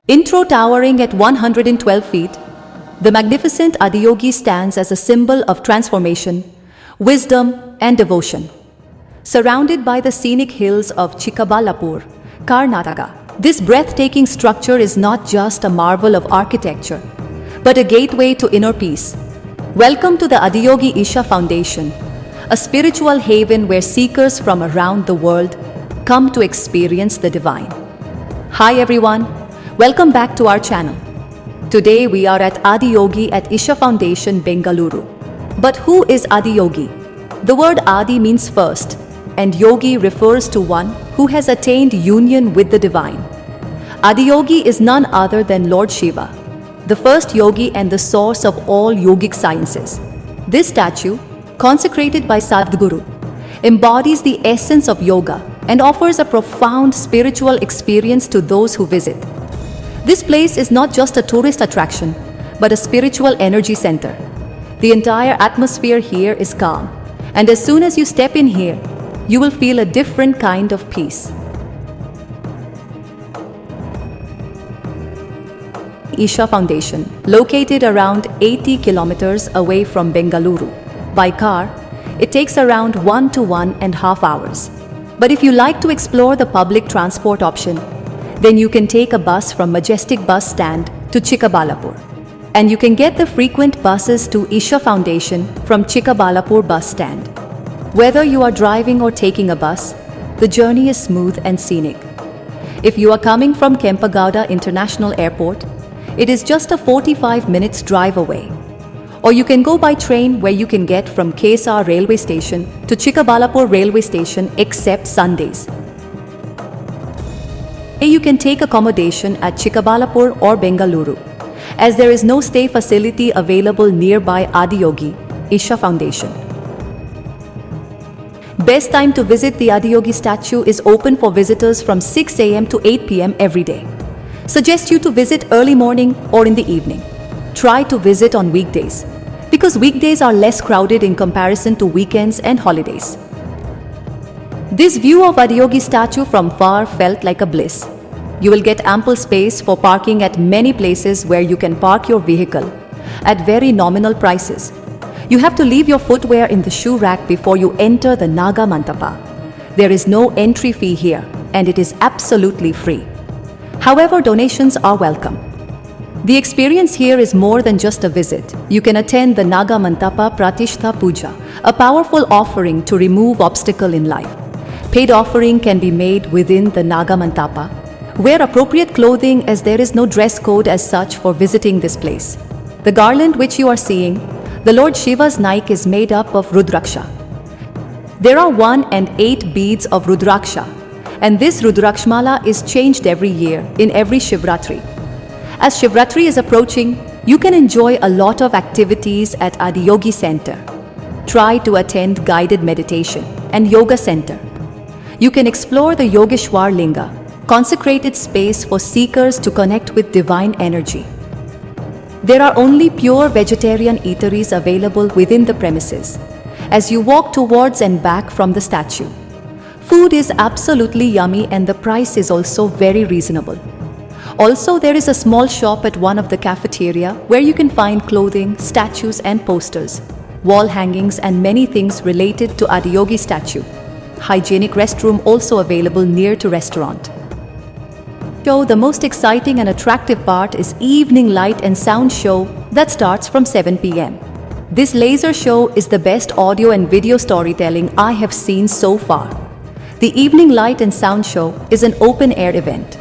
Intro towering at 112 feet, the magnificent Adiyogi stands as a symbol of transformation, wisdom, and devotion. Surrounded by the scenic hills of Chikkaballapur, Karnataka, this breathtaking structure is not just a marvel of architecture, but a gateway to inner peace. Welcome to the Adiyogi Isha Foundation, a spiritual haven where seekers from around the world come to experience the divine. Hi everyone, welcome back to our channel. Today we are at Adiyogi at Isha Foundation Bangalore. But who is Adiyogi? The word Adi means first, and Yogi refers to one who has attained union with the divine. Adiyogi is none other than Lord Shiva, the first yogi and the source of all yogic sciences. This statue, consecrated by sadhguru, embodies the essence of yoga and offers a profound spiritual experience to those who visit. This place is not just a tourist attraction, but a spiritual energy center. The entire atmosphere here is calm, and as soon as you step in here, you will feel a different kind of peace. Isha Foundation, located around 80 kilometers away from Bengaluru. By car, it takes around 1 to 1.5 hours. But if you like to explore the public transport option, then you can take a bus from Majestic Bus Stand to Chikkaballapur. And you can get the frequent buses to Isha Foundation from Chikkaballapur Bus Stand. Whether you are driving or taking a bus, the journey is smooth and scenic. If you are coming from Kempegowda International Airport, it is just a 45 minutes drive away. Or you can go by train where you can get from KSR railway station to Chikkaballapur railway station except Sundays. You can take accommodation at Chikkaballapur or Bengaluru, as there is no stay facility available nearby Adiyogi Isha Foundation. Best time to visit the Adiyogi statue is open for visitors from 6 a.m. to 8 p.m. every day. Suggest you to visit early morning or in the evening. Try to visit on weekdays, because weekdays are less crowded in comparison to weekends and holidays. This view of Adiyogi statue from far felt like a bliss. You will get ample space for parking at many places where you can park your vehicle at very nominal prices. You have to leave your footwear in the shoe rack before you enter the Naga Mantapa. There is no entry fee here, and it is absolutely free. However, donations are welcome. The experience here is more than just a visit. You can attend the Naga Mantapa Pratishtha Puja, a powerful offering to remove obstacle in life. Paid offering can be made within the Naga Mantapa. Wear appropriate clothing, as there is no dress code as such for visiting this place. The garland which you are seeing, the Lord Shiva's Nike, is made up of Rudraksha. There are 1 and 8 beads of Rudraksha, and this Rudrakshmala is changed every year in every Shivratri. As Shivratri is approaching, you can enjoy a lot of activities at Adiyogi Center. Try to attend guided meditation and yoga center. You can explore the Yogeshwar Linga, consecrated space for seekers to connect with divine energy. There are only pure vegetarian eateries available within the premises as you walk towards and back from the statue. Food is absolutely yummy, and the price is also very reasonable. Also, there is a small shop at one of the cafeteria where you can find clothing, statues and posters, wall hangings and many things related to Adiyogi statue. Hygienic restroom also available near to restaurant. So the most exciting and attractive part is evening light and sound show that starts from 7 p.m. This laser show is the best audio and video storytelling I have seen so far. The evening light and sound show is an open-air event.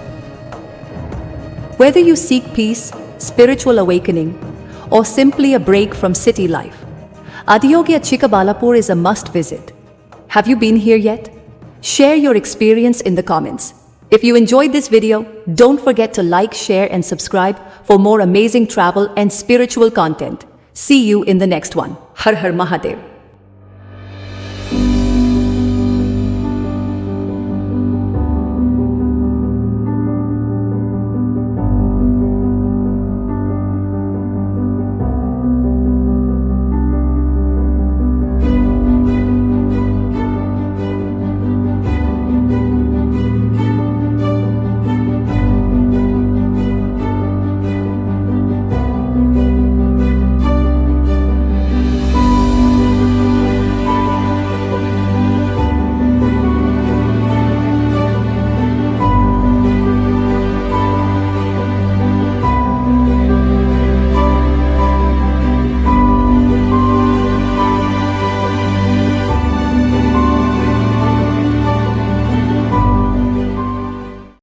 Whether you seek peace, spiritual awakening, or simply a break from city life, Adiyogi at Chikkaballapur is a must-visit. Have you been here yet? Share your experience in the comments. If you enjoyed this video, don't forget to like, share, and subscribe for more amazing travel and spiritual content. See you in the next one. Har Har Mahadev.